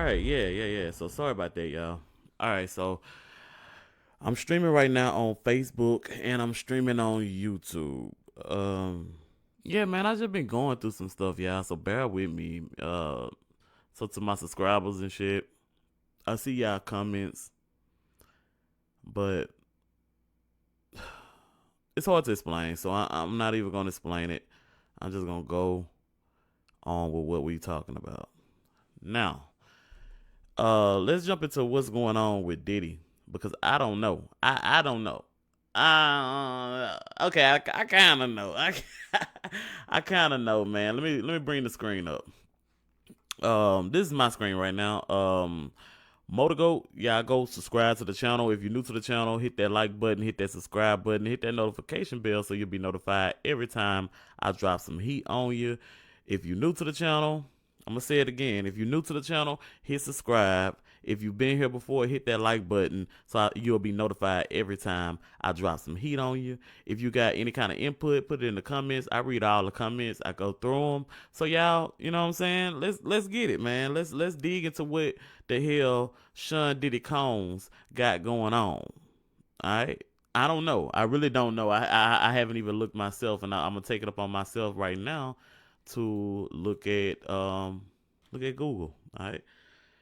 right, yeah. So sorry about that, y'all. All right, so I'm streaming right now on Facebook and I'm streaming on YouTube. Um, yeah, man, I just been going through some stuff, y'all. So bear with me. So to my subscribers and shit, I see y'all comments, but it's hard to explain. So I'm not even gonna explain it. I'm just gonna go on with what we talking about now. Let's jump into what's going on with Diddy because I don't know. I don't know. Okay, I kind of know. I kind of know, man. Let me bring the screen up. This is my screen right now. Motorgoat, yeah, go subscribe to the channel. If you're new to the channel, hit that like button, hit that subscribe button, hit that notification bell so you'll be notified every time I drop some heat on you. If you're new to the channel, I'm gonna say it again. If you're new to the channel, hit subscribe. If you've been here before, hit that like button so you'll be notified every time I drop some heat on you. If you got any kind of input, put it in the comments. I read all the comments. I go through them. So y'all, you know what I'm saying? Let's get it, man. Let's dig into what the hell Sean Diddy Combs got going on. All right. I don't know. I really don't know. I haven't even looked myself, and I'm gonna take it up on myself right now to look at Google. All right.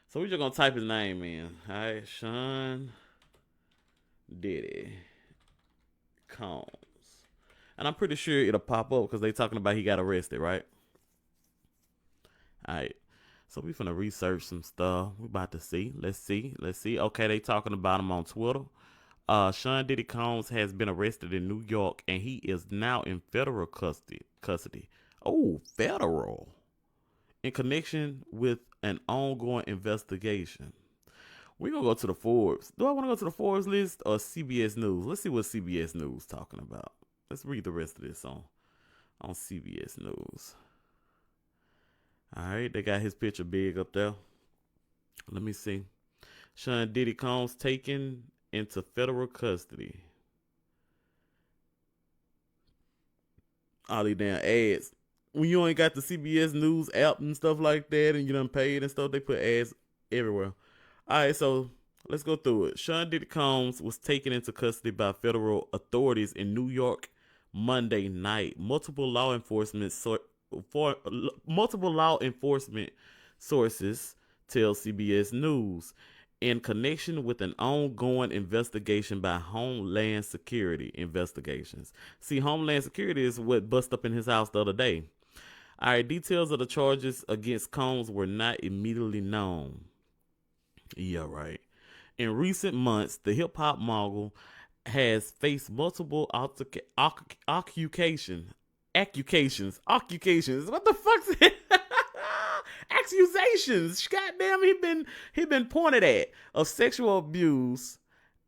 So we're just gonna type his name in. All right, Sean Diddy Combs, and I'm pretty sure it'll pop up because they talking about he got arrested, right? All right. So we finna research some stuff. We about to see. Let's see. Let's see. Okay, they talking about him on Twitter. Sean Diddy Combs has been arrested in New York, and he is now in federal custody. Custody. Oh, federal. In connection with an ongoing investigation. We're gonna go to the Forbes. Do I want to go to the Forbes list or CBS News? Let's see what CBS News talking about. Let's read the rest of this on CBS News. All right, they got his picture big up there. Let me see. Sean Diddy Combs taken into federal custody. All these damn ads. When you ain't got the CBS News app and stuff like that, and you done paid and stuff, they put ads everywhere. All right, so let's go through it. Sean Diddy Combs was taken into custody by federal authorities in New York Monday night. Multiple law enforcement sources tell CBS News in connection with an ongoing investigation by Homeland Security investigations. See, Homeland Security is what bust up in his house the other day. All right, details of the charges against Combs were not immediately known. Yeah, right. In recent months, the hip hop mogul has faced multiple accusations. What the fuck's it? Accusations. Goddamn, he been pointed at of sexual abuse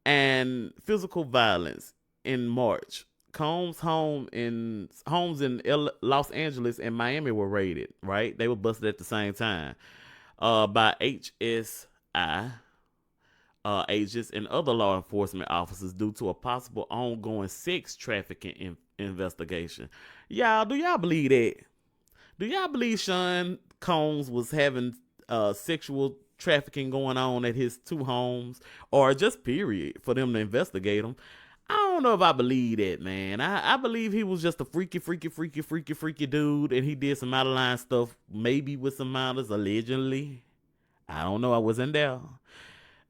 and physical violence in March. Combs' homes in Los Angeles and Miami were raided. Right, they were busted at the same time by HSI agents and other law enforcement officers due to a possible ongoing sex trafficking investigation. Y'all, do y'all believe that? Do y'all believe Sean Combs was having sexual trafficking going on at his two homes, or just period for them to investigate him? I don't know if I believe that, man. I believe he was just a freaky dude, and he did some out of line stuff, maybe with some minors, allegedly. I don't know. I wasn't there.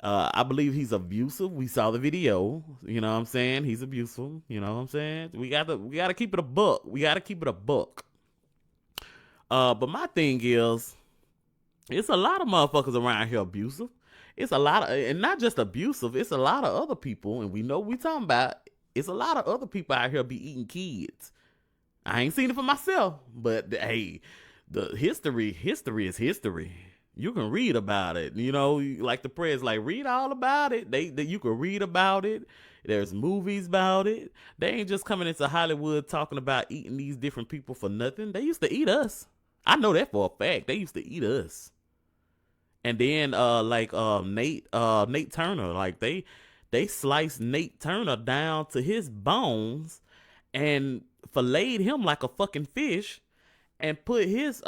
I believe he's abusive. We saw the video. You know what I'm saying? He's abusive. You know what I'm saying? We gotta keep it a buck. We gotta keep it a buck. But my thing is, it's a lot of motherfuckers around here abusive. It's a lot of, and not just abusive. It's a lot of other people, and we know what we talking about. It's a lot of other people out here be eating kids. I ain't seen it for myself, but hey, the history is history. You can read about it, you know, like the press, like read all about it. You can read about it. There's movies about it. They ain't just coming into Hollywood talking about eating these different people for nothing. They used to eat us. I know that for a fact. They used to eat us. And then Nate Turner, like they sliced Nate Turner down to his bones and filleted him like a fucking fish and put his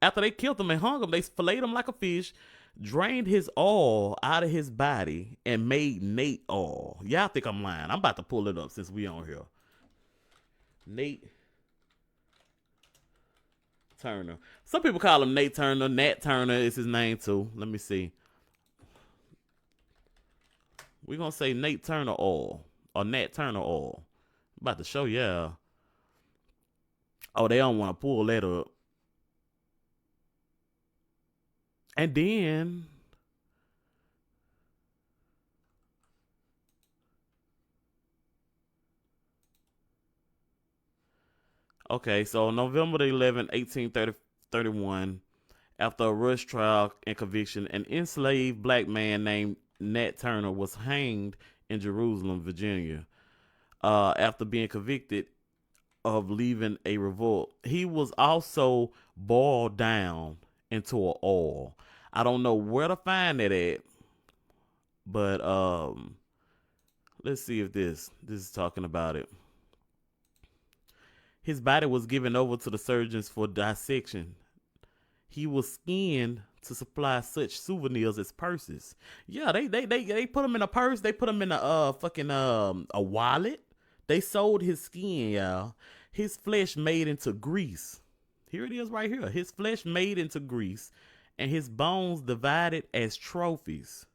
After they killed him and hung him, they filleted him like a fish, drained his oil out of his body, and made Nate oil. Y'all think I'm lying? I'm about to pull it up since we on here. Nate Turner. Some people call him Nate Turner. Nat Turner is his name too. Let me see. We're gonna say Nate Turner oil or Nat Turner oil. I'm about to show y'all. Oh, they don't want to pull that up. And then okay, so November the 11th, 1831, after a rush trial and conviction, an enslaved black man named Nat Turner was hanged in Jerusalem, Virginia, after being convicted of leaving a revolt. He was also boiled down into an oil. I don't know where to find that at, but let's see if this is talking about it. His body was given over to the surgeons for dissection. He was skinned to supply such souvenirs as purses. Yeah, they put him in a purse. They put him in a fucking a wallet. They sold his skin, y'all. His flesh made into grease. Here it is right here. His flesh made into grease, and his bones divided as trophies,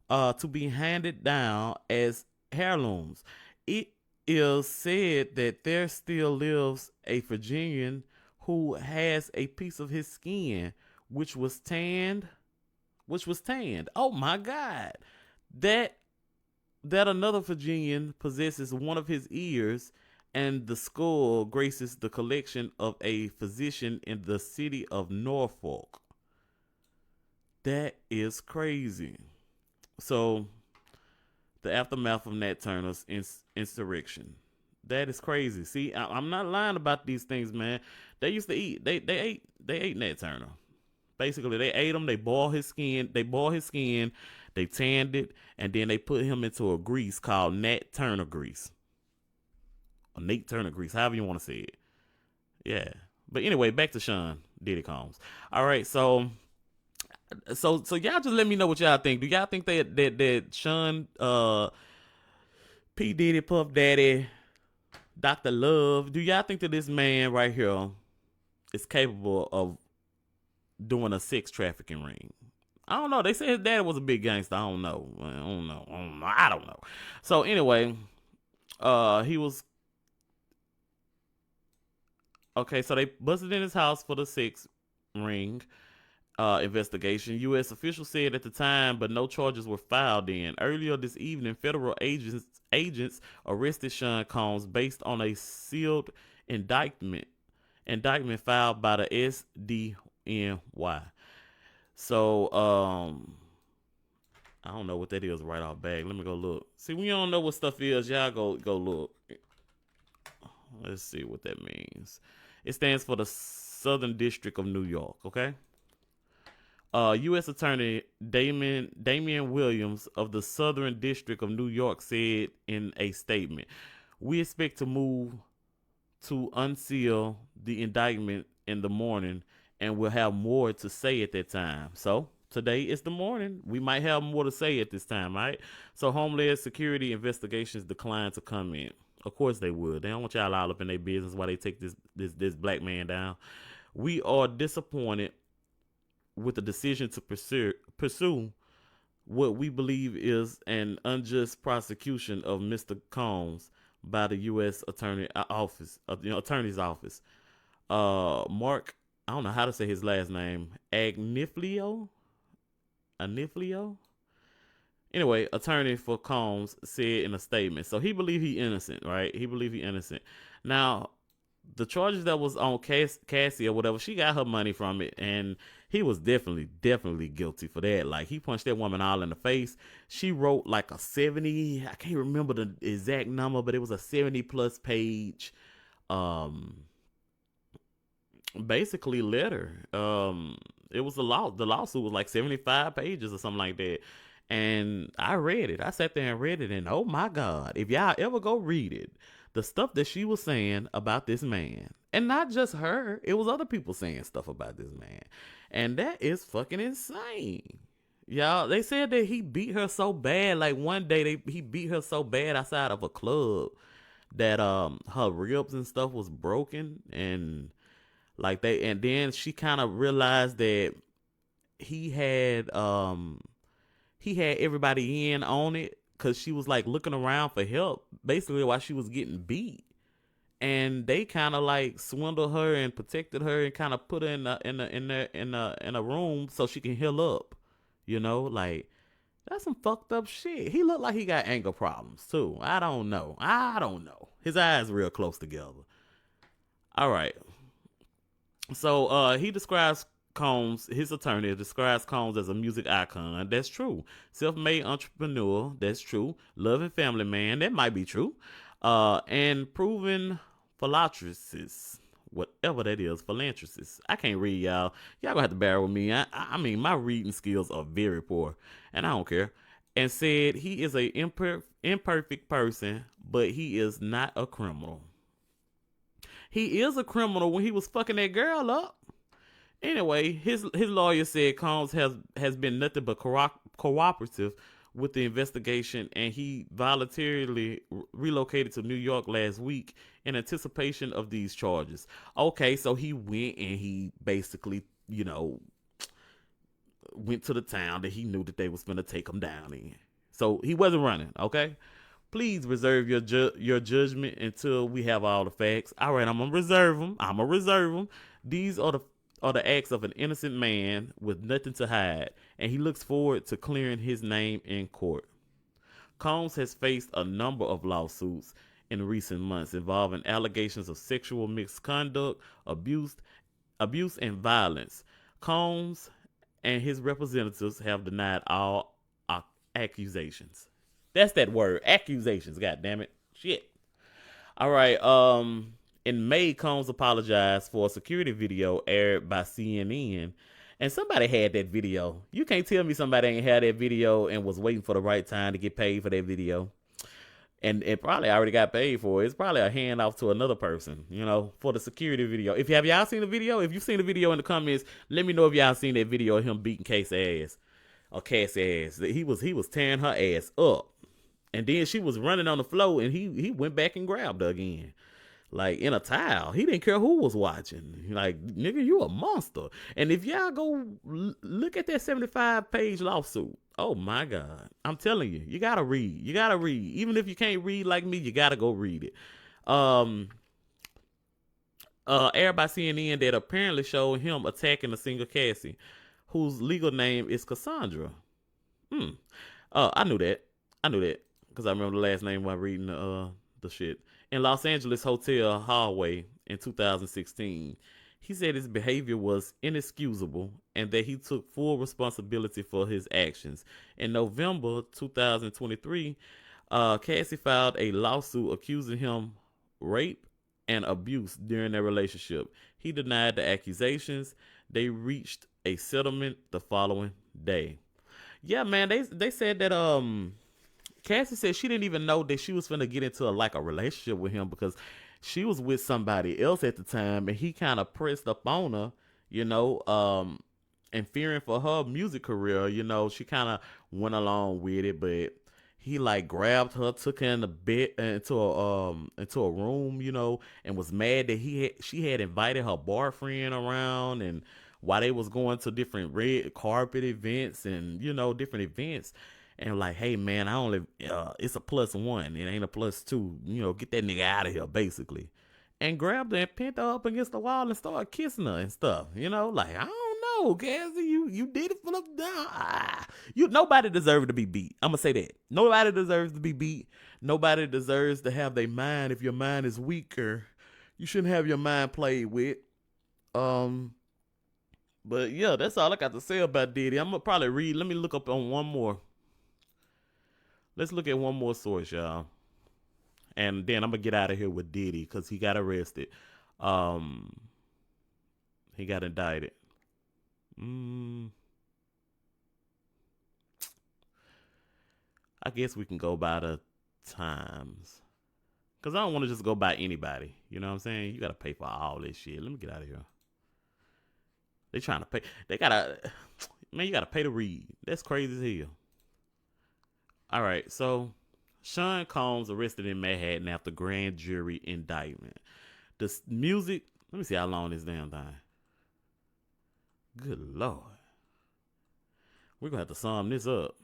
to be handed down as heirlooms. It is said that there still lives a Virginian who has a piece of his skin which was tanned. Oh my God. That another Virginian possesses one of his ears, and the skull graces the collection of a physician in the city of Norfolk. That is crazy. So, the aftermath of Nat Turner's insurrection. That is crazy. See, I'm not lying about these things, man. They used to eat. They ate Nat Turner. Basically, they ate him. They boiled his skin. They tanned it, and then they put him into a grease called Nat Turner grease, or Nate Turner grease, however you want to say it. Yeah. But anyway, back to Sean Diddy Combs. All right, so y'all just let me know what y'all think. Do y'all think that Sean P Diddy, Puff Daddy, Dr. Love, do y'all think that this man right here is capable of doing a sex trafficking ring? I don't know. They said his dad was a big gangster. I don't know. I don't know. So anyway, he was okay. So they busted in his house for the sex ring investigation. U.S. officials said at the time, but no charges were filed in. Earlier this evening, federal agents arrested Sean Combs based on a sealed indictment filed by the SDNY. So, I don't know what that is right off bag. Let me go look. See, when you don't know what stuff is, y'all go look. Let's see what that means. It stands for the Southern District of New York, okay? U.S. Attorney Damian Williams of the Southern District of New York said in a statement, "We expect to move to unseal the indictment in the morning, and we'll have more to say at that time." So today is the morning. We might have more to say at this time, right? So Homeland Security investigations declined to comment. Of course they would. They don't want y'all all up in their business while they take this black man down. "We are disappointed with the decision to pursue what we believe is an unjust prosecution of Mr. Combs by the U.S. Attorney's Office. Mark, I don't know how to say his last name, Agniflio. Anyway, attorney for Combs said in a statement. So he believed he innocent, right? He believed he innocent. Now, the charges that was on Cassie or whatever, she got her money from it, and he was definitely guilty for that. Like, he punched that woman all in the face. She wrote like a 70, I can't remember the exact number, but it was a 70 plus page, basically letter. It was the lawsuit was like 75 pages or something like that. And I read it. I sat there and read it, and oh my God, if y'all ever go read it, the stuff that she was saying about this man, and not just her, it was other people saying stuff about this man, and that is fucking insane. Y'all, they said that he beat her so bad. Like one day, he beat her so bad outside of a club that her ribs and stuff was broken, and like and then she kind of realized that he had um he had everybody in on it because she was like looking around for help basically while she was getting beat, and they kind of like swindled her and protected her and kind of put her in a room so she can heal up. Like that's some fucked up shit. He looked like he got anger problems too. I don't know. His eyes real close together. All right. So he describes Combs, his attorney describes Combs as a music icon. That's true. Self-made entrepreneur. That's true. Loving family man. That might be true. And proven philanthropist. Whatever that is, philanthropist. I can't read, y'all. Y'all gonna have to bear with me. I mean, my reading skills are very poor, and I don't care. And said he is a imperfect person, but he is not a criminal. He is a criminal when he was fucking that girl up. Anyway, his lawyer said Combs has been nothing but cooperative with the investigation, and he voluntarily relocated to New York last week in anticipation of these charges. Okay, so he went and he basically, went to the town that he knew that they was going to take him down in. So he wasn't running, okay? Please reserve your judgment until we have all the facts. All right, I'm gonna reserve them. These are the acts of an innocent man with nothing to hide, and he looks forward to clearing his name in court. Combs has faced a number of lawsuits in recent months involving allegations of sexual misconduct, abuse, and violence. Combs and his representatives have denied all accusations. That's that word, accusations. God damn it, shit. All right. In May, Combs apologized for a security video aired by CNN, and somebody had that video. You can't tell me somebody ain't had that video and was waiting for the right time to get paid for that video. And it probably already got paid for it. It's probably a handoff to another person, for the security video. Have y'all seen the video? If you've seen the video in the comments, let me know if y'all seen that video of him beating Casey's ass. Or Cassie's ass. He was tearing her ass up. And then she was running on the floor, and he went back and grabbed her again. Like, in a towel. He didn't care who was watching. Like, nigga, you a monster. And if y'all go look at that 75-page lawsuit, oh, my God. I'm telling you, you got to read. Even if you can't read like me, you got to go read it. Aired by CNN that apparently showed him attacking a single Cassie, whose legal name is Cassandra. I knew that. Because I remember the last name while reading the shit. In Los Angeles hotel hallway in 2016. He said his behavior was inexcusable and that he took full responsibility for his actions. In November 2023, Cassie filed a lawsuit accusing him rape and abuse during their relationship. He denied the accusations. They reached a settlement the following day. Yeah, man, they said that Cassie said she didn't even know that she was finna get into a relationship with him because she was with somebody else at the time, and he kind of pressed up on her, and fearing for her music career, she kind of went along with it, but he like grabbed her, took her in the bed into a room, and was mad that she had invited her boyfriend around, and while they was going to different red carpet events and different events. And like, hey man, it's a +1. It ain't a +2. Get that nigga out of here, basically. And grabbed her and pinned her up against the wall and started kissing her and stuff. Like, I don't know, Cassie, you did it for the nobody deserves to be beat. I'm gonna say that. Nobody deserves to be beat. Nobody deserves to have their mind. If your mind is weaker, you shouldn't have your mind played with. But yeah, that's all I got to say about Diddy. I'm gonna probably read. Let me look up on one more. Let's look at one more source, y'all. And then I'm going to get out of here with Diddy because he got arrested. He got indicted. I guess we can go by the times. Cause I don't want to just go by anybody. You know what I'm saying? You gotta pay for all this shit. Let me get out of here. They trying to pay. They gotta. Man, you gotta pay to read. That's crazy as hell. All right, so Sean Combs arrested in Manhattan after grand jury indictment. The music. Let me see how long this damn thing. Good lord. We're gonna have to sum this up.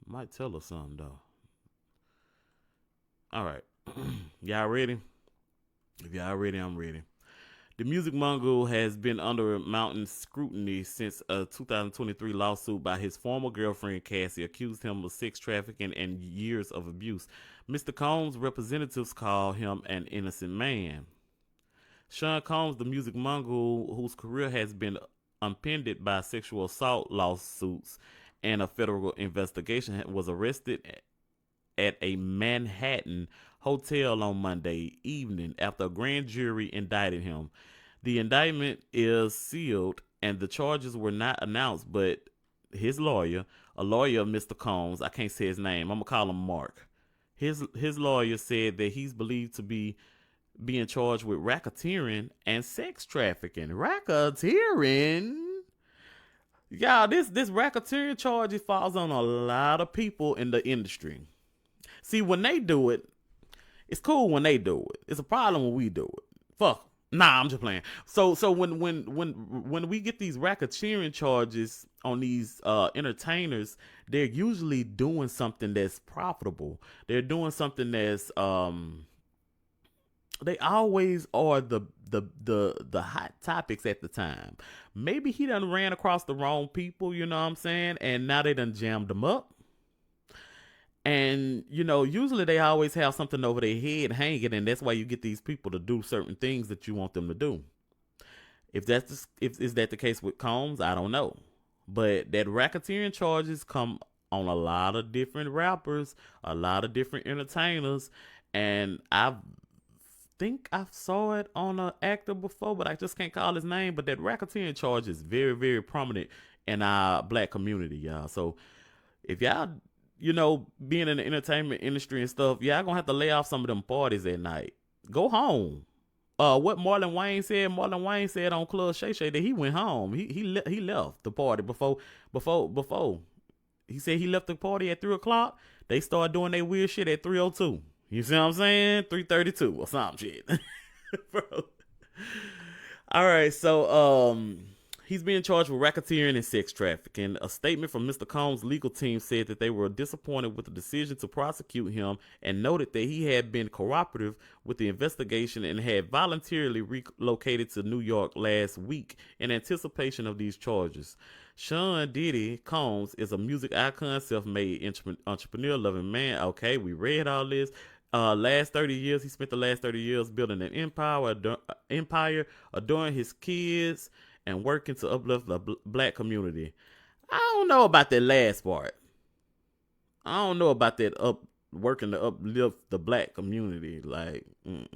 Might tell us something though. All right, y'all ready? If y'all ready, I'm ready. The music mogul has been under mounting scrutiny since a 2023 lawsuit by his former girlfriend Cassie accused him of sex trafficking and years of abuse. Mr. Combs' representatives call him an innocent man. Sean Combs, the music mogul whose career has been upended by sexual assault lawsuits and a federal investigation, was arrested at a Manhattan hotel on Monday evening after a grand jury indicted him. The indictment is sealed and the charges were not announced, but his lawyer, a lawyer of Mr. Combs, I can't say his name, I'm gonna call him Mark. His lawyer said that he's believed to be being charged with racketeering and sex trafficking. Racketeering? Y'all, this racketeering charge falls on a lot of people in the industry. See, when they do it, it's cool when they do it. It's a problem when we do it. Fuck. Nah, I'm just playing. So when we get these racketeering charges on these entertainers, they're usually doing something that's profitable. They're doing something that's they always are the hot topics at the time. Maybe he done ran across the wrong people, you know what I'm saying? And now they done jammed them up. And usually they always have something over their head hanging, and that's why you get these people to do certain things that you want them to do. If is that the case with Combs, I don't know, but that racketeering charges come on a lot of different rappers, a lot of different entertainers, and I think I saw it on an actor before, but I just can't call his name. But that racketeering charge is very, very prominent in our black community, y'all. So if y'all being in the entertainment industry and stuff, y'all gonna have to lay off some of them parties at night. Go home. What Marlon Wayne said on Club Shay Shay that he went home. He left the party before. He said he left the party at 3 o'clock. They started doing their weird shit at 3:02. You see what I'm saying? 3:32 or some shit, bro. All right, so he's being charged with racketeering and sex trafficking. A statement from Mr. Combs' legal team said that they were disappointed with the decision to prosecute him and noted that he had been cooperative with the investigation and had voluntarily relocated to New York last week in anticipation of these charges. Sean Diddy Combs is a music icon, self-made entrepreneur, loving man. Okay, we read all this. He spent the last 30 years building an empire, adoring his kids, and working to uplift the black community. I don't know about that last part. I don't know about that working to uplift the black community. Like, we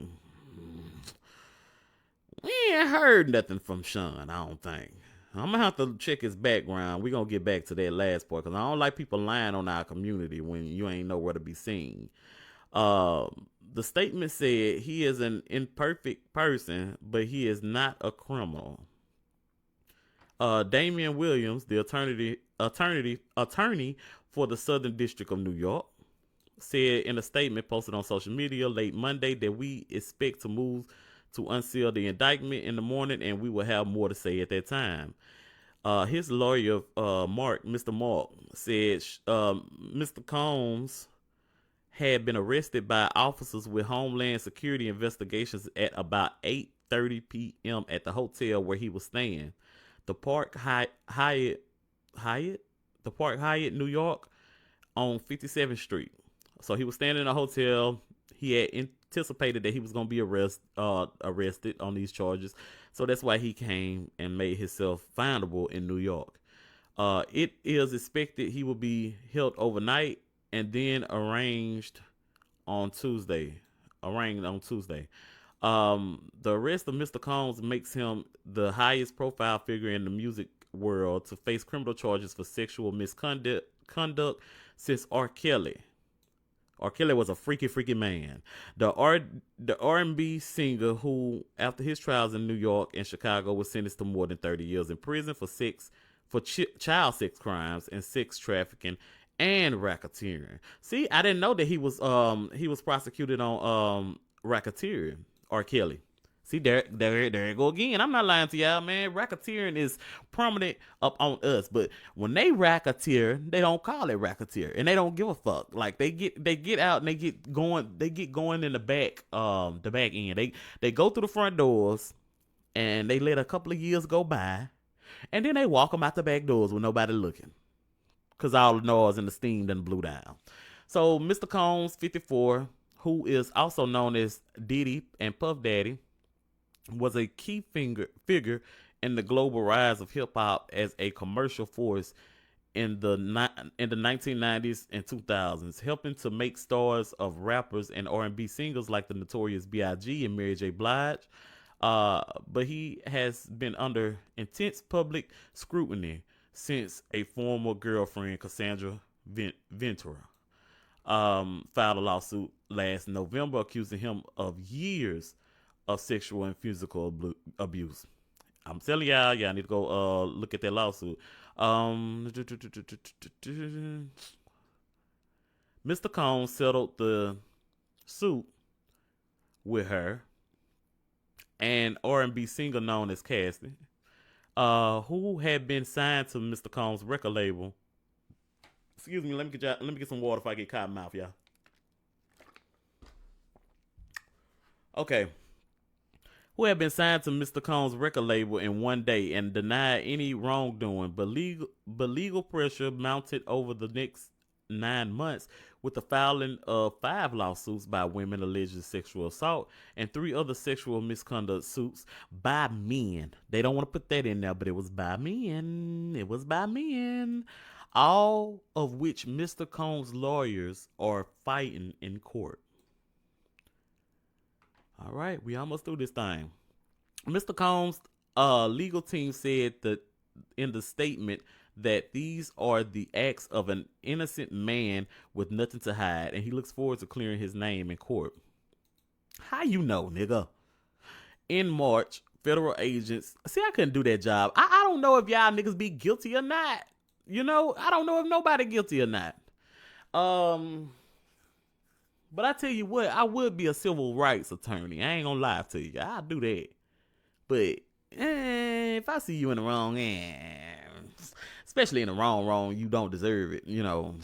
ain't heard nothing from Sean, I don't think. I'm gonna have to check his background. We're gonna get back to that last part because I don't like people lying on our community when you ain't nowhere to be seen. The statement said he is an imperfect person, but he is not a criminal. Damian Williams, the attorney for the Southern District of New York, said in a statement posted on social media late Monday that we expect to move to unseal the indictment in the morning, and we will have more to say at that time. His lawyer, Mr. Mark, said Mr. Combs had been arrested by officers with Homeland Security investigations at about 8:30 p.m. at the hotel where he was staying, the Park Hyatt, New York, on 57th Street. So he was staying in a hotel. He had anticipated that he was going to be arrested on these charges, so that's why he came and made himself findable in New York. It is expected he will be held overnight and then arraigned on Tuesday. The arrest of Mr. Combs makes him the highest profile figure in the music world to face criminal charges for sexual misconduct since R. Kelly. R. Kelly was a freaky, freaky man. The R&B singer who, after his trials in New York and Chicago, was sentenced to more than 30 years in prison for child sex crimes and sex trafficking and racketeering. See, I didn't know that he was prosecuted on racketeering. R. Kelly. See, there you go again. I'm not lying to y'all, man. Racketeering is prominent up on us, but when they racketeer, they don't call it racketeer, and they don't give a fuck. Like they get out and they get going in the back end. They go through the front doors and they let a couple of years go by, and then they walk them out the back doors with nobody looking, cause all the noise and the steam done blew down. So Mr. Combs, 54, who is also known as Diddy and Puff Daddy, was a key figure in the global rise of hip hop as a commercial force in the 1990s and 2000s, helping to make stars of rappers and R&B singers like the Notorious B.I.G. and Mary J. Blige. But he has been under intense public scrutiny since a former girlfriend, Cassandra Ventura, filed a lawsuit last November accusing him of years of sexual and physical abuse. I'm telling y'all need to go look at that lawsuit. Mr. Combs settled the suit with her and R&B singer known as Cassie, who had been signed to Mr. Combs' record label. Excuse me, let me get some water if I get cotton mouth, y'all. Okay. Who had been signed to Mr. Combs' record label in one day and denied any wrongdoing, but legal pressure mounted over the next 9 months with the filing of 5 lawsuits by women alleging sexual assault and 3 other sexual misconduct suits by men. They don't want to put that in there, but it was by men. It was by men. All of which Mr. Combs' lawyers are fighting in court. All right, we almost through this thing. Mr. Combs' legal team said that in the statement that these are the acts of an innocent man with nothing to hide, and he looks forward to clearing his name in court. How you know, nigga? In March, federal agents... See, I couldn't do that job. I don't know if y'all niggas be guilty or not. You know, I don't know if nobody guilty or not. But I tell you what, I would be a civil rights attorney. I ain't gonna lie to you. I'll do that. But if I see you in the wrong, especially in the wrong, you don't deserve it. You know,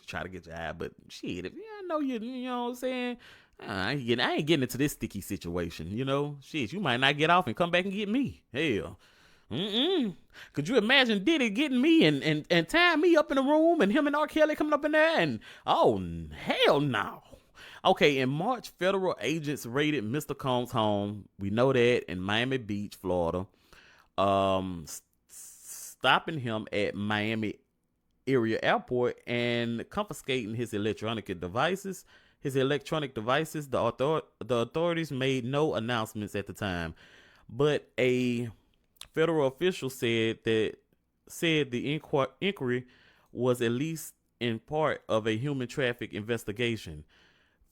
try to get your eye. But shit, if I know you know what I'm saying, I ain't getting into this sticky situation. You know, shit, you might not get off and come back and get me. Hell. Could you imagine Diddy getting me and tying me up in a room and him and R. Kelly coming up in there and hell no. Okay, in March, federal agents raided Mr. Combs' home. We know that in Miami Beach, Florida, stopping him at Miami area airport and confiscating his electronic devices. The authorities made no announcements at the time, but a federal official said the inquiry was at least in part of a human traffic investigation.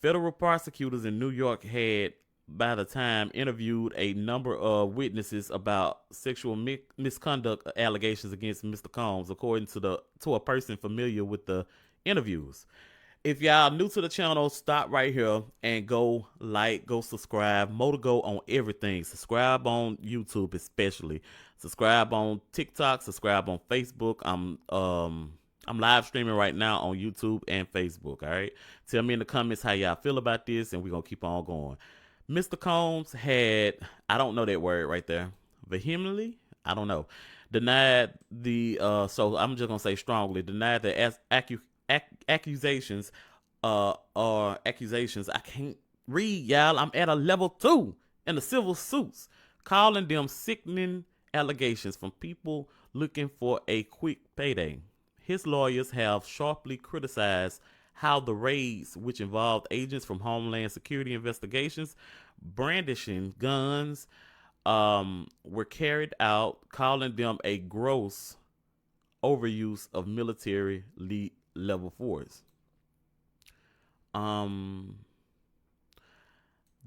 Federal prosecutors in New York had, by the time, interviewed a number of witnesses about sexual misconduct allegations against Mr. Combs, according to a person familiar with the interviews. If y'all new to the channel, stop right here and go subscribe. More to go on everything. Subscribe on YouTube especially. Subscribe on TikTok. Subscribe on Facebook. I'm live streaming right now on YouTube and Facebook. All right. Tell me in the comments how y'all feel about this, and we're gonna keep on going. Mr. Combs had, I don't know that word right there, vehemently, I don't know, denied the so I'm just gonna say strongly denied the accusations or accusations. I can't read, y'all. I'm at a level 2 in the civil suits, calling them sickening allegations from people looking for a quick payday. His lawyers have sharply criticized how the raids, which involved agents from Homeland Security investigations brandishing guns, were carried out, calling them a gross overuse of military level force. Um,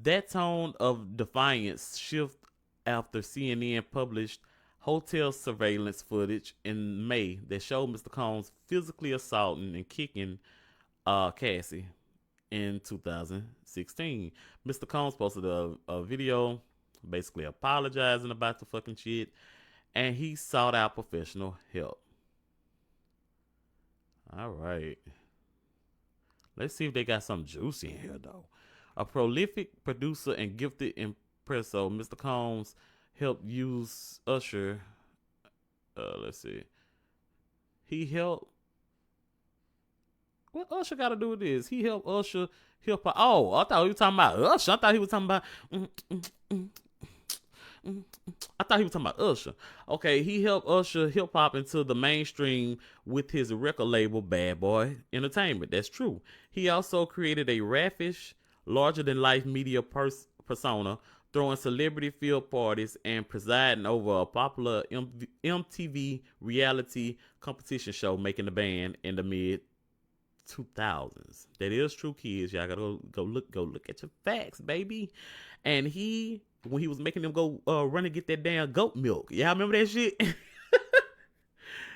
that tone of defiance shift after CNN published hotel surveillance footage in May that showed Mr. Combs physically assaulting and kicking Cassie in 2016. Mr. Combs posted a video basically apologizing about the fucking shit, and he sought out professional help. All right. Let's see if they got something juicy in here, though. A prolific producer and gifted impresso, Mr. Combs helped use Usher. Let's see. He helped. What Usher got to do with this? He helped Usher help. Oh, I thought he was talking about Usher. I thought he was talking about. I thought he was talking about Usher. Okay, he helped Usher hip hop into the mainstream with his record label Bad Boy Entertainment. That's true. He also created a raffish, larger than life media persona, throwing celebrity field parties and presiding over a popular MTV reality competition show, making the band in the mid 2000s. That is true, kids. Y'all gotta go look at your facts, baby. And when he was making them go run and get that damn goat milk. Y'all remember that shit?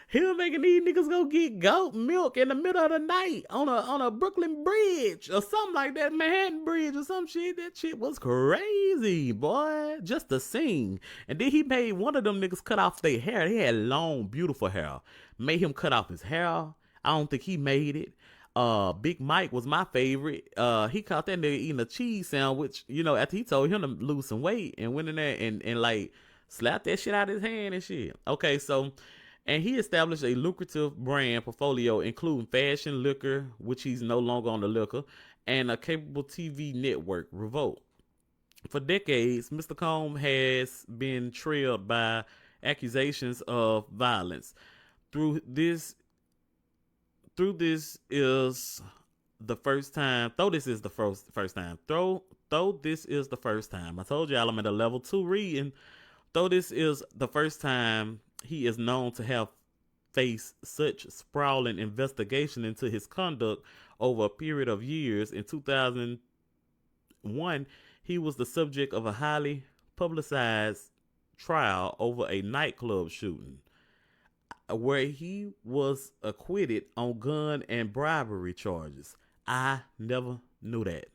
He was making these niggas go get goat milk in the middle of the night on a Brooklyn Bridge or something like that, Manhattan Bridge or some shit. That shit was crazy, boy. Just the scene. And then he made one of them niggas cut off their hair. They had long, beautiful hair. Made him cut off his hair. I don't think he made it. Big Mike was my favorite. He caught that nigga eating a cheese sandwich, after he told him to lose some weight, and went in there and like slapped that shit out of his hand and shit. Okay, so, and he established a lucrative brand portfolio, including fashion, liquor, which he's no longer on the liquor, and a capable TV network, Revolt. For decades, Mr. Combs has been trailed by accusations of violence. Through this is the first time. Though this is the first time. Though this is the first time. I told y'all I'm at a level 2 reading. Though this is the first time he is known to have faced such sprawling investigation into his conduct over a period of years. In 2001, he was the subject of a highly publicized trial over a nightclub shooting, where he was acquitted on gun and bribery charges. I never knew that.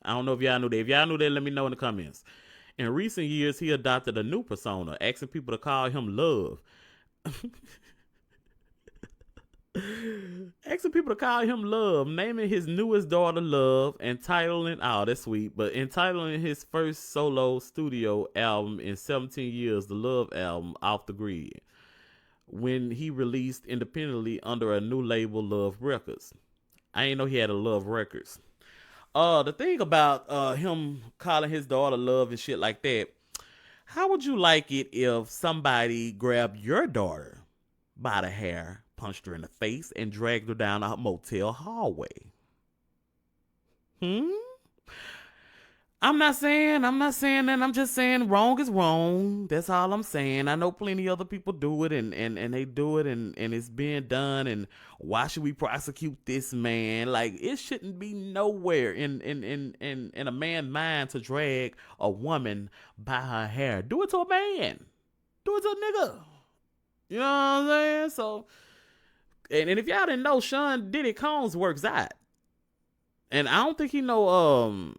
I don't know if y'all knew that. If y'all knew that, let me know in the comments. In recent years, he adopted a new persona, asking people to call him Love. Asking people to call him Love, naming his newest daughter Love, and entitling his first solo studio album in 17 years, the Love album, Off the Grid, when he released independently under a new label, Love Records. I ain't know he had a Love Records. The thing about him calling his daughter Love and shit like that, how would you like it if somebody grabbed your daughter by the hair, punched her in the face, and dragged her down a motel hallway? I'm not saying that. I'm just saying wrong is wrong. That's all I'm saying. I know plenty other people do it and they do it and it's being done. And why should we prosecute this man? Like, it shouldn't be nowhere in a man's mind to drag a woman by her hair. Do it to a man. Do it to a nigga. You know what I'm saying? So, and if y'all didn't know, Sean Diddy Combs works out. And I don't think he no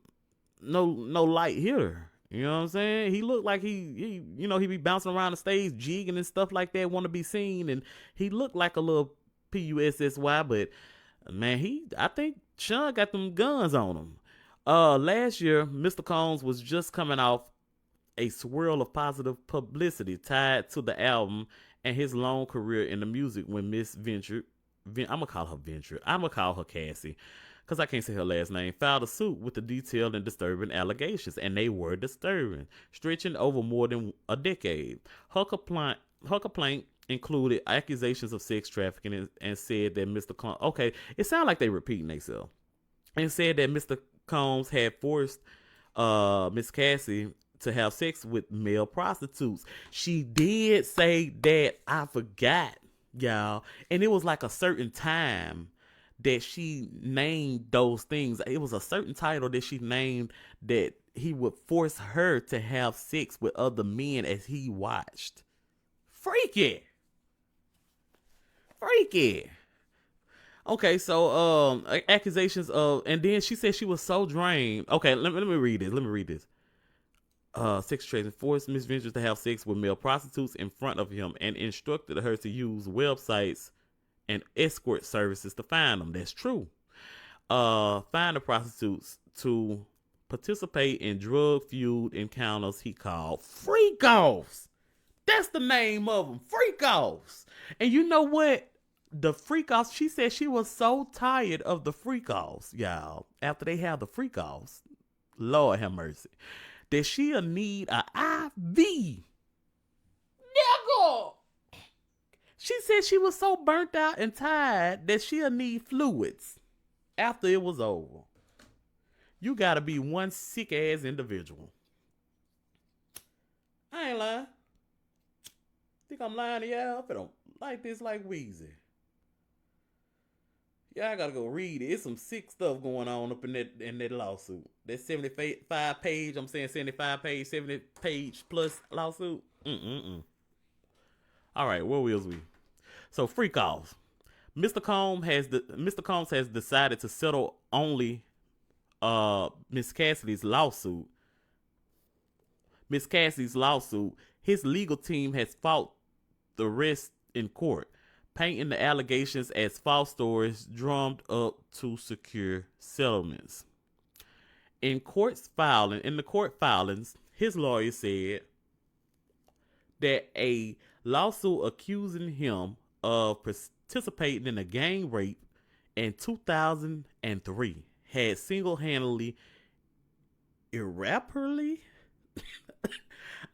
light hitter. You know what I'm saying? He looked like he be bouncing around the stage, jigging and stuff like that, want to be seen, and he looked like a little PUSSY, but man, I think Sean got them guns on him. Last year, Mr. Combs was just coming off a swirl of positive publicity tied to the album and his long career in the music when Miss Venture, I'm gonna call her Cassie, because I can't say her last name, filed a suit with the detailed and disturbing allegations, and they were disturbing, stretching over more than a decade. Her complaint included accusations of sex trafficking and said that Mr. Combs, okay, it sounds like they repeating themselves, and said that Mr. Combs had forced Miss Cassie to have sex with male prostitutes. She did say that. I forgot, y'all. And it was like a certain time that she named those things. It was a certain title that she named that he would force her to have sex with other men as he watched. Freaky. Freaky. Okay, so accusations of, and then she said she was so drained. Okay, let me read this. Let me read this. Sex trade forced Miss Ventures to have sex with male prostitutes in front of him and instructed her to use websites and escort services to find them. That's true. Find the prostitutes to participate in drug-fueled encounters he called freak-offs. That's the name of them, freak-offs. And you know what? The freak-offs, she said she was so tired of the freak-offs, y'all, after they have the freak-offs, Lord have mercy, that she'll need a IV. Nigga! She said she was so burnt out and tired that she'll need fluids after it was over. You gotta be one sick ass individual. I ain't lying. Think I'm lying to y'all? I don't like this like Weezy. Yeah, I gotta go read it. It's some sick stuff going on up in that lawsuit. That 75 page, I'm saying 75 page, 70 page plus lawsuit. All right, where was we? So freak off. Mr. Combs has decided to settle only Miss Cassidy's lawsuit. Miss Cassidy's lawsuit. His legal team has fought the rest in court, painting the allegations as false stories drummed up to secure settlements. In the court filings, his lawyer said that a lawsuit accusing him of participating in a gang rape in 2003 had single-handedly irreparably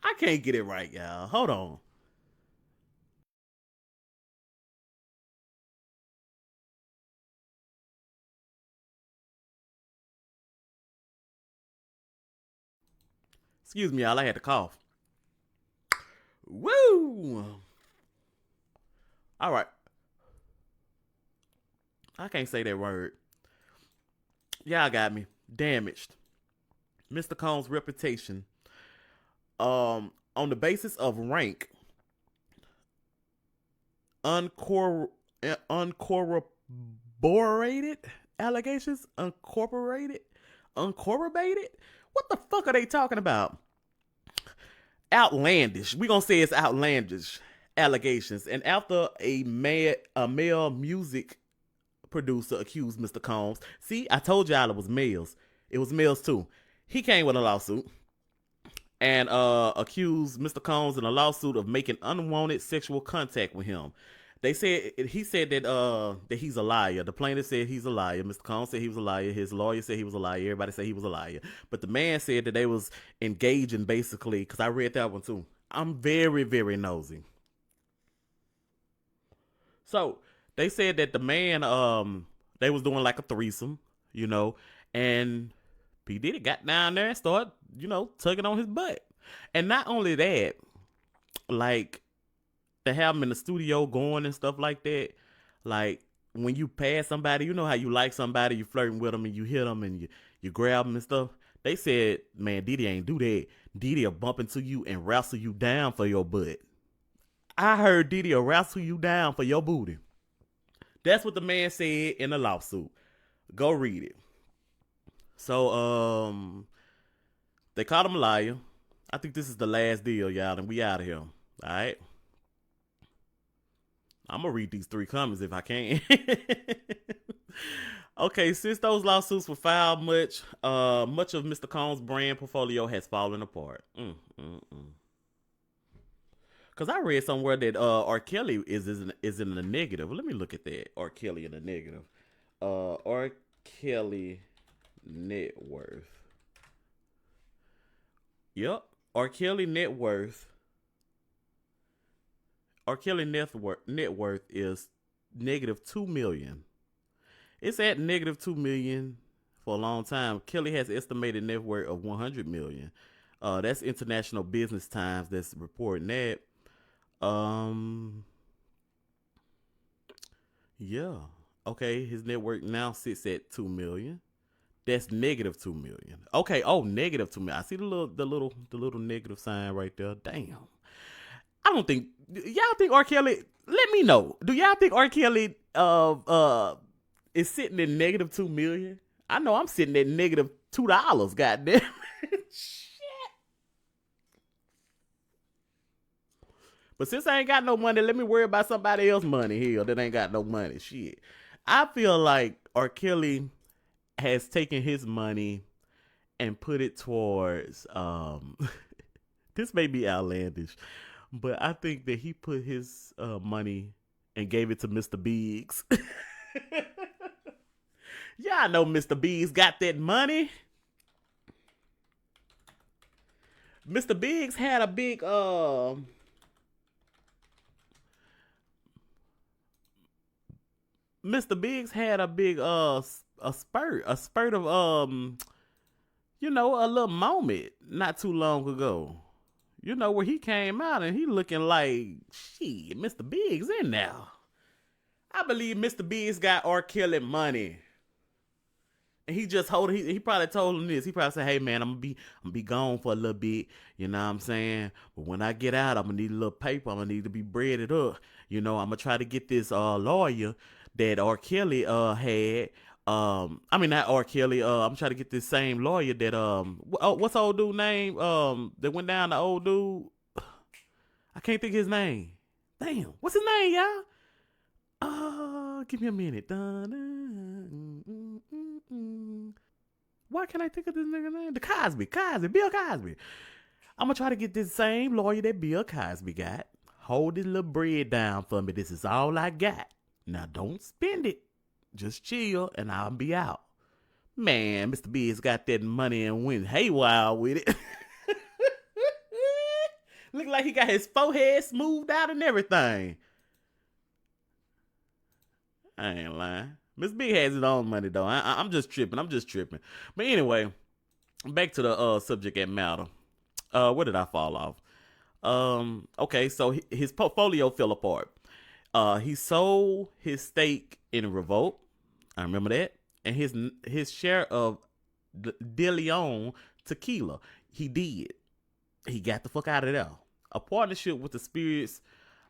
I can't get it right, y'all. Hold on. Excuse me, y'all. I had to cough. Woo! All right. I can't say that word. Y'all got me. Damaged. Mr. Combs' reputation on the basis of rank uncorroborated allegations, uncorroborated. What the fuck are they talking about? Outlandish. We gonna say it's outlandish allegations. And after a male music producer accused Mr. Combs, see, I told y'all it was males. It was males too. He came with a lawsuit and accused Mr. Combs in a lawsuit of making unwanted sexual contact with him. They said he said that he's a liar. The plaintiff said he's a liar. Mr. Combs said he was a liar. His lawyer said he was a liar. Everybody said he was a liar. But the man said that they was engaging basically, because I read that one too. I'm very, very nosy. So they said that the man they was doing like a threesome, you know, and P. Diddy got down there and started, tugging on his butt. And not only that, like, to have him in the studio going and stuff like that, like, when you pass somebody, you know how you like somebody, you flirting with them and you hit them and you grab them and stuff. They said, man, Diddy ain't do that. Diddy will bump into you and wrestle you down for your butt. I heard Diddy will wrestle you down for your booty. That's what the man said in the lawsuit. Go read it. So, they called him a liar. I think this is the last deal, y'all, and we out of here. All right. I'm gonna read these 3 comments if I can. Okay, since those lawsuits were filed, much of Mr. Combs' brand portfolio has fallen apart. Cause I read somewhere that R. Kelly is in the negative. Let me look at that. R. Kelly in the negative. R. Kelly net worth. Yep. R. Kelly net worth. R. Kelly net worth is negative 2 million. It's at negative 2 million for a long time. Kelly has estimated net worth of 100 million. That's International Business Times that's reporting that. Yeah. Okay, his net worth now sits at 2 million. That's negative 2 million. Okay, oh, negative 2 million. I see the little negative sign right there. Damn. I don't think y'all think R. Kelly. Let me know. Do y'all think R. Kelly is sitting at negative 2 million? I know I'm sitting at negative $2. Goddamn. But since I ain't got no money, let me worry about somebody else's money here that ain't got no money. Shit. I feel like R. Kelly has taken his money and put it towards this may be outlandish, but I think that he put his money and gave it to Mr. Biggs. Y'all know Mr. Biggs got that money. Mr. Biggs had a big Mr. Biggs had a big a spurt of a little moment not too long ago. Where he came out and he looking like shit, Mr. Biggs in there. I believe Mr. Biggs got R. Kelly money. And he just he probably told him this. He probably said, "Hey man, I'm gonna be gone for a little bit, you know what I'm saying? But when I get out, I'm gonna need a little paper. I'm gonna need to be breaded up. I'm gonna try to get this lawyer that R. Kelly had. I mean not R. Kelly, I'm trying to get this same lawyer that what's the old dude name? That went down, the old dude. I can't think of his name. Damn, what's his name, y'all? Give me a minute. Why can't I think of this nigga name? The Bill Cosby. I'm gonna try to get this same lawyer that Bill Cosby got. Hold this little bread down for me. This is all I got. Now don't spend it. Just chill and I'll be out. Man, Mr. Biggs got that money and went haywire with it. Look like he got his forehead smoothed out and everything. I ain't lying. Miss Big has his own money though. I'm just tripping. But anyway, back to the subject at matter. Where did I fall off? Okay, so his portfolio fell apart. He sold his stake in Revolt. I remember that. And his share of De Leon tequila. He did. He got the fuck out of there. A partnership with the spirits.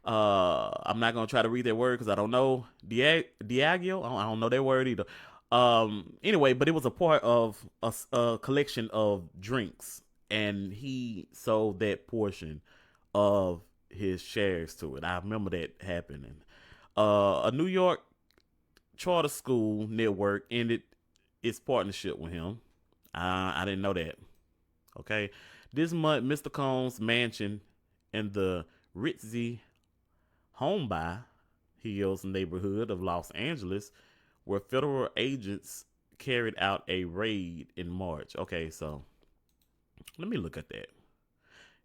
I'm not gonna try to read that word because I don't know Diageo. I don't know that word either. Anyway, but it was a part of a collection of drinks, and he sold that portion of his shares to it. I remember that happening. A New York charter school network ended its partnership with him. I didn't know that. Okay, this month, Mr. Combs' mansion in the ritzy Homeby Hills neighborhood of Los Angeles, where federal agents carried out a raid in March. Okay, so let me look at that.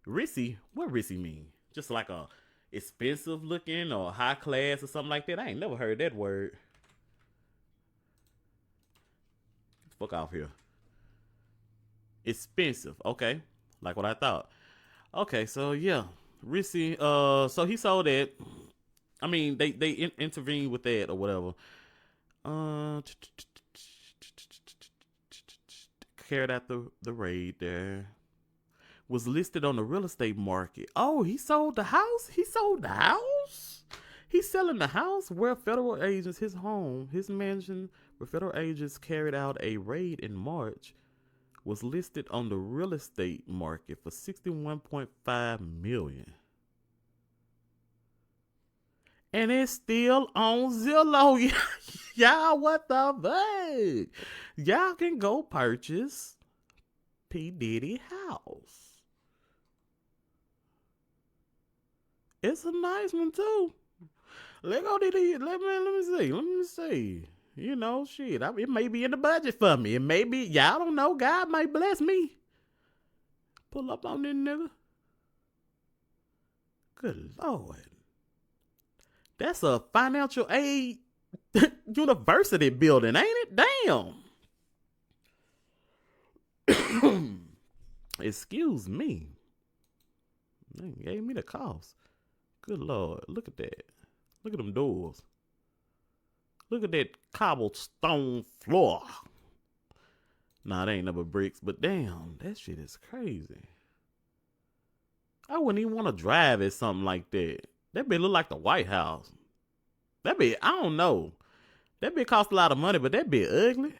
Ritzy, what ritzy mean? Just like a expensive looking or high class or something like that? I ain't never heard that word. Fuck off here. Expensive, okay. Like what I thought. Okay, so yeah. Ritzy, so he sold that. I mean, they intervened with that or whatever. Carried out the raid there. Was listed on the real estate market. Oh, he sold the house? He's selling the house where federal agents, his home, his mansion, where federal agents carried out a raid in March, was listed on the real estate market for $61.5 million. And it's still on Zillow. Y'all, what the fuck? Y'all can go purchase P. Diddy house. It's a nice one too. Let me see. Shit. It may be in the budget for me. It may be, y'all don't know. God might bless me. Pull up on this nigga. Good Lord. That's a financial aid university building, ain't it? Damn. Excuse me. They gave me the cost. Good Lord. Look at that. Look at them doors. Look at that cobblestone floor. Nah, they ain't never bricks, but damn, that shit is crazy. I wouldn't even want to drive at something like that. That bitch look like the White House. That bitch, I don't know. That bitch cost a lot of money, but that bitch ugly.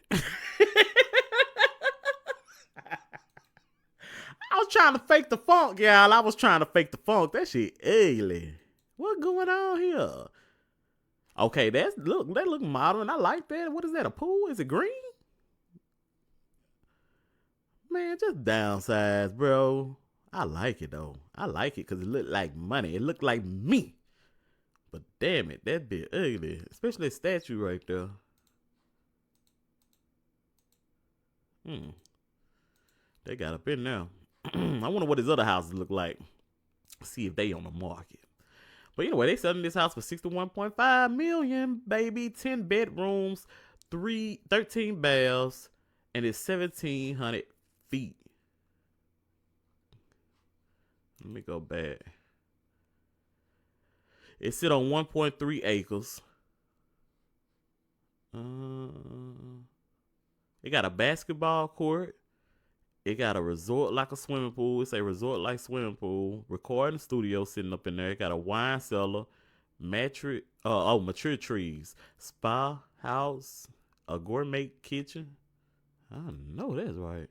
I was trying to fake the funk, y'all. I was trying to fake the funk. That shit ugly. What going on here? Okay, that look modern. I like that. What is that? A pool? Is it green? Man, just downsize, bro. I like it though. I like it because it looked like money. It looked like me. But damn it, that bit ugly. Especially that statue right there. Hmm. They got up in there. I wonder what his other houses look like. See if they on the market. But anyway, they selling this house for 61.5 million, baby. 10 bedrooms, 13 baths, and it's 1,700 feet. Let me go back. It sit on 1.3 acres. It got a basketball court. It got a resort like a swimming pool. It's a resort like swimming pool. Recording studio sitting up in there. It got a wine cellar, mature trees, spa house, a gourmet kitchen. I know that's right.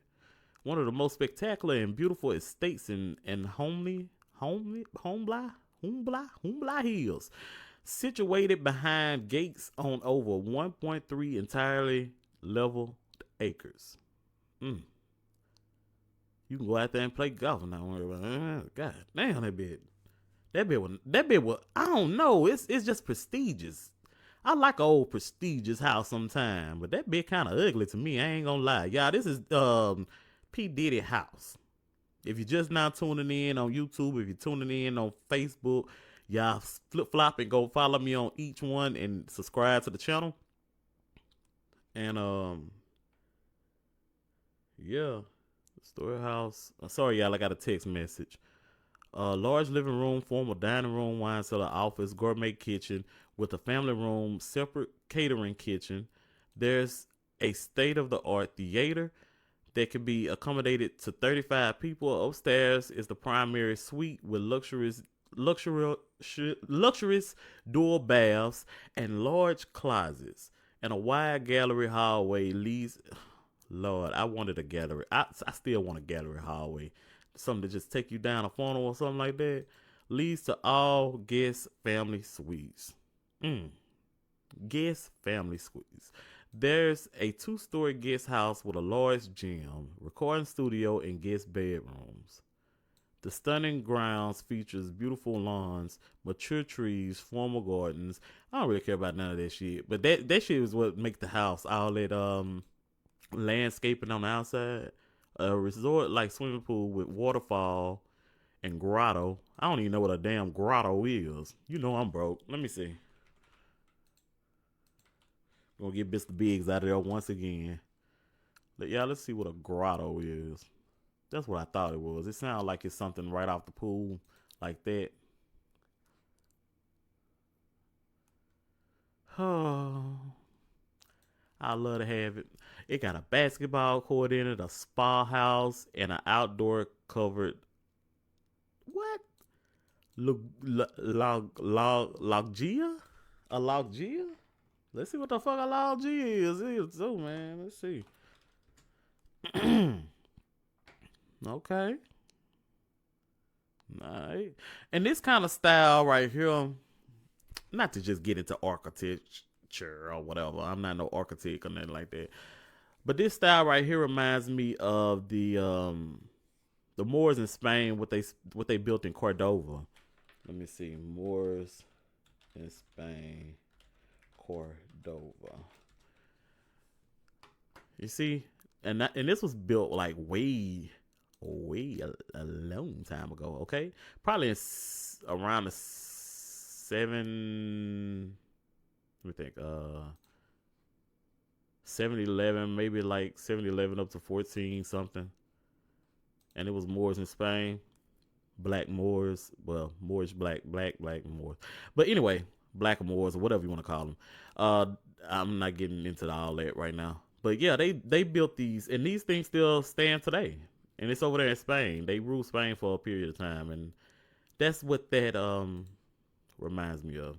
One of the most spectacular and beautiful estates in Homebly Hills, situated behind gates on over 1.3 entirely level acres. You can go out there and play golf and not worry about it. God damn, that bit was I don't know. It's just prestigious. I like an old prestigious house sometime, but that bit kind of ugly to me. I ain't gonna lie, y'all. This is P Diddy house. If you're just now tuning in on YouTube, if you're tuning in on Facebook, y'all flip flop and go follow me on each one and subscribe to the channel. And yeah, storehouse. Sorry, y'all. I got a text message. Large living room, formal dining room, wine cellar, office, gourmet kitchen with a family room, separate catering kitchen. There's a state of the art theater that can be accommodated to 35 people. Upstairs is the primary suite with luxurious dual baths and large closets, and a wide gallery hallway leads. Lord, I wanted a gallery. I still want a gallery hallway. Something to just take you down a funnel or something like that. Leads to all guest family suites. Guest family suites. There's a 2-story guest house with a large gym, recording studio, and guest bedrooms. The stunning grounds features beautiful lawns, mature trees, formal gardens. I don't really care about none of that shit, but that shit is what make the house. All that landscaping on the outside. A resort like swimming pool with waterfall and grotto. I don't even know what a damn grotto is. You know I'm broke. Let me see. Gonna get Mr. Biggs out of there once again. Let's see what a grotto is. That's what I thought it was. It sounds like it's something right off the pool like that. Oh, I love to have it. It got a basketball court in it, a spa house, and an outdoor covered what? Loggia? A loggia? Let's see what the fuck a loggia is too, man. Let's see. Okay. Alright. And this kind of style right here, not to just get into architecture or whatever. I'm not no architect or nothing like that. But this style right here reminds me of the Moors in Spain, what they built in Cordova. Let me see, Moors in Spain, Cordova. You see, and this was built like way a long time ago. Okay, probably around the 7. Let me think. 7-11, maybe like 7-11 up to 14 something. And it was Moors in Spain. Black Moors. Well, Moorish black Moors. But anyway, black Moors or whatever you want to call them. I'm not getting into all that right now. But yeah, they built these, and these things still stand today. And it's over there in Spain. They ruled Spain for a period of time, and that's what that reminds me of.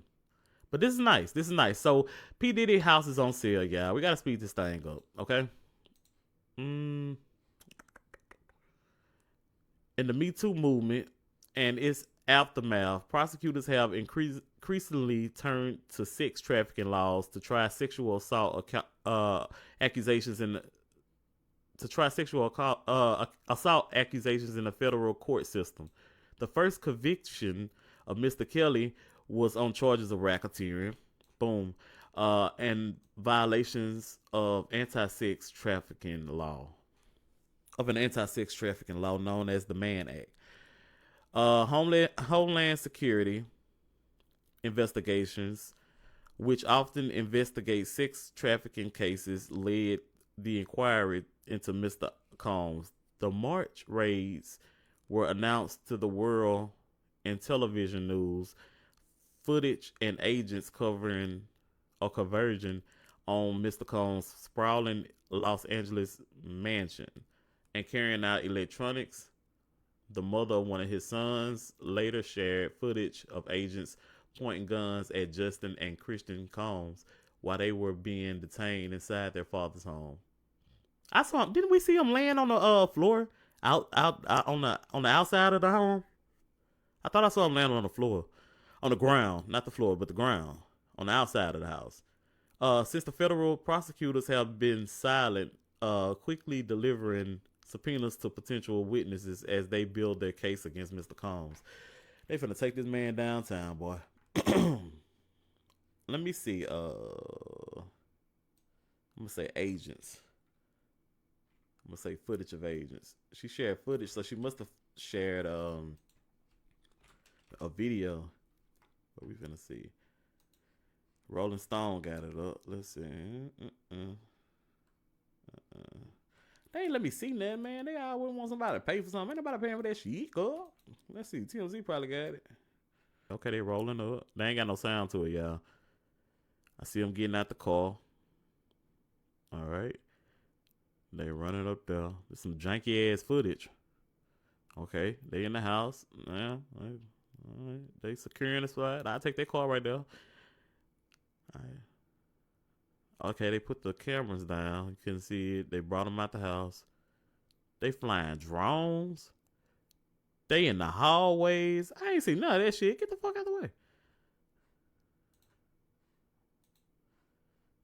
But this is nice. This is nice. So P Diddy house is on sale, y'all. We gotta speed this thing up, okay? Mm, in the Me Too movement and its aftermath, prosecutors have increasingly turned to sex trafficking laws to try sexual assault accusations in to try sexual assault accusations in the federal court system. The first conviction of Mr. Kelly was on charges of racketeering, boom, and violations of anti-sex trafficking law, of an anti-sex trafficking law known as the Mann Act. Homeland Security investigations, which often investigate sex trafficking cases, led the inquiry into Mr. Combs. The March raids were announced to the world in television news, footage and agents covering or converging on Mr. Combs' sprawling Los Angeles mansion and carrying out electronics. The mother of one of his sons later shared footage of agents pointing guns at Justin and Christian Combs while they were being detained inside their father's home. I saw him. Didn't we see him laying on the floor out on the outside of the home? I thought I saw him laying on the floor, on the ground, not the floor, but the ground on the outside of the house. Since the federal prosecutors have been silent, quickly delivering subpoenas to potential witnesses as they build their case against Mr. Combs. They finna take this man downtown, boy. Let me see. I'm gonna say agents. I'm gonna say footage of agents. She shared footage, so she must have shared a video. What we finna see? Rolling Stone got it up. Let's see. They ain't let me see that, man. They always want somebody to pay for something. Ain't nobody paying for that shit, girl. Let's see. TMZ probably got it. Okay, they rolling up. They ain't got no sound to it, y'all. I see them getting out the car. All right. They running up there. There's some janky ass footage. Okay, they in the house. Yeah, all right. They securing the spot. I take that car right there. All right. Okay, they put the cameras down. You couldn't see it. They brought them out the house. They flying drones. They in the hallways. I ain't seen none of that shit. Get the fuck out of the way.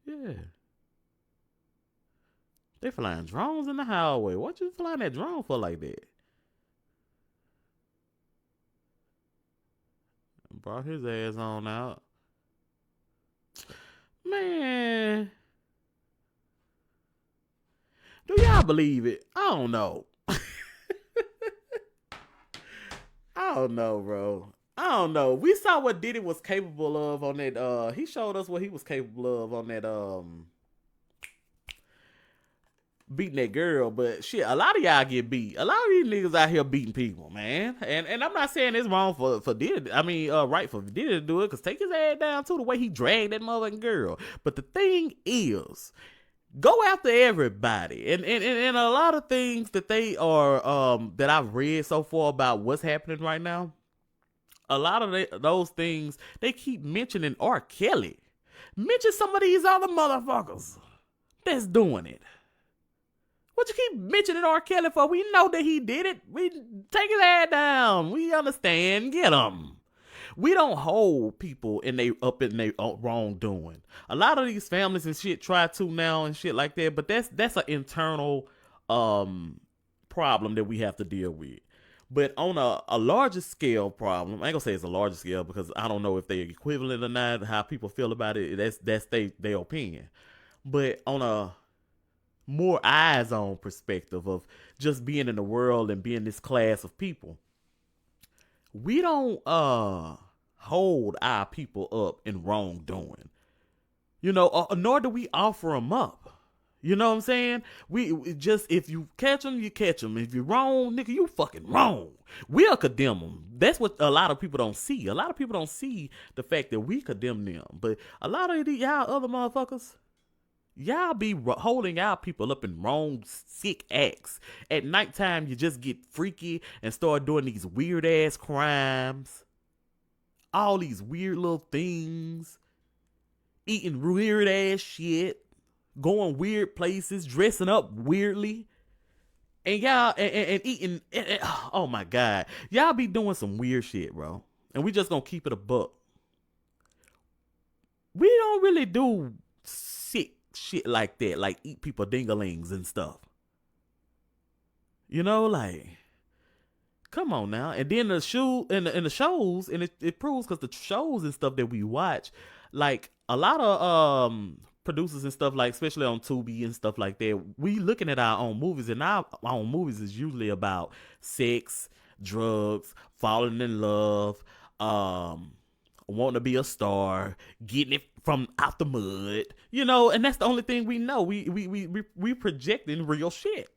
Yeah. They flying drones in the hallway. What you flying that drone for like that? Brought his ass on out. Man. Do y'all believe it? I don't know. I don't know, bro. I don't know. We saw what Diddy was capable of on that. He showed us what he was capable of on that. Beating that girl, but shit, a lot of y'all get beat. A lot of these niggas out here beating people, man. And I'm not saying it's wrong for Diddy. I mean, right for Diddy to do it, cause take his ass down too, the way he dragged that motherfucking girl. But the thing is, go after everybody. And a lot of things that they are that I've read so far about what's happening right now, a lot of those things, they keep mentioning R. Kelly. Mention some of these other motherfuckers that's doing it. What you keep mentioning R. Kelly for? We know that he did it. We take his ass down. We understand. Get him. We don't hold people in they wrongdoing. A lot of these families and shit try to now and shit like that, but that's an internal problem that we have to deal with. But on a larger scale problem, I ain't gonna say it's a larger scale because I don't know if they're equivalent or not. How people feel about it, that's their opinion. But on a more eyes on perspective of just being in the world and being this class of people, we don't hold our people up in wrongdoing, nor do we offer them up. You know what I'm saying? We just, if you catch them, you catch them. If you're wrong, nigga, you fucking wrong. We'll condemn them. That's what a lot of people don't see. A lot of people don't see the fact that we condemn them. But a lot of y'all other motherfuckers, y'all be holding y'all people up in wrong, sick acts. At nighttime, you just get freaky and start doing these weird ass crimes. All these weird little things. Eating weird ass shit. Going weird places, dressing up weirdly, and y'all and eating. Oh my god, y'all be doing some weird shit, bro. And we just gonna keep it a buck. We don't really do sick shit like that, like eat people dinglings and stuff. You know, like, come on now. And then the shoe and the shows, and it proves because the shows and stuff that we watch, like a lot of producers and stuff, like especially on Tubi and stuff like that, we looking at our own movies, and our own movies is usually about sex, drugs, falling in love, wanting to be a star, getting it from out the mud, you know, and that's the only thing we know. We projecting real shit.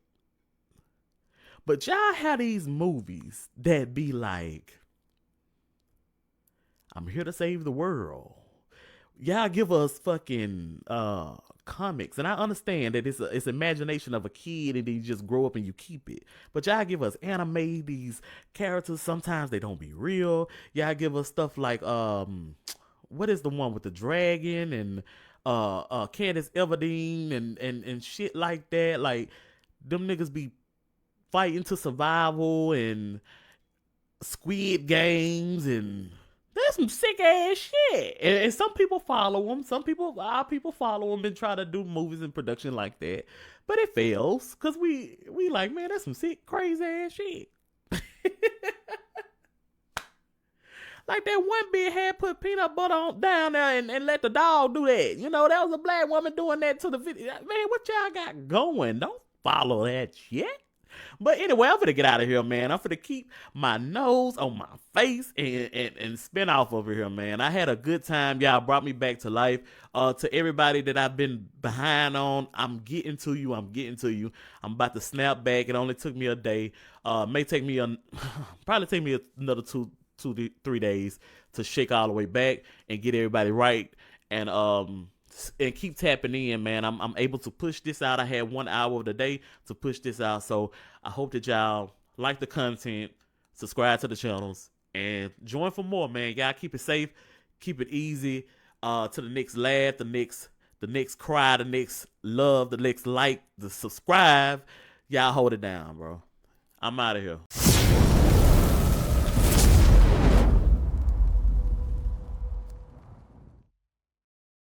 But y'all have these movies that be like, I'm here to save the world. Y'all give us fucking comics, and I understand that it's imagination of a kid, and then you just grow up and you keep it. But y'all give us anime, these characters. Sometimes they don't be real. Y'all give us stuff like what is the one with the dragon and Candace Everdeen and shit like that. Like them niggas be fighting to survival and Squid Games, and that's some sick ass shit. And some people follow them. Our people follow them and try to do movies and production like that. But it fails because we like, man, that's some sick, crazy ass shit. Like that one bitch had put peanut butter on down there and let the dog do that. You know, that was a black woman doing that to the video. Man, what y'all got going? Don't follow that shit. But anyway, I'm finna get out of here, man. I'm finna keep my nose on my face and spin off over here, man. I had a good time. Y'all brought me back to life. To everybody that I've been behind on, I'm getting to you. I'm about to snap back. It only took me a day. May take me probably take me another 2-3 days to shake all the way back and get everybody right. And keep tapping in, man. I'm able to push this out. I had 1 hour of the day to push this out. So I hope that y'all like the content, subscribe to the channels, and join for more, man. Y'all keep it safe, keep it easy. To the next laugh, the next cry, the next love, the next like, the subscribe. Y'all hold it down, bro. I'm out of here.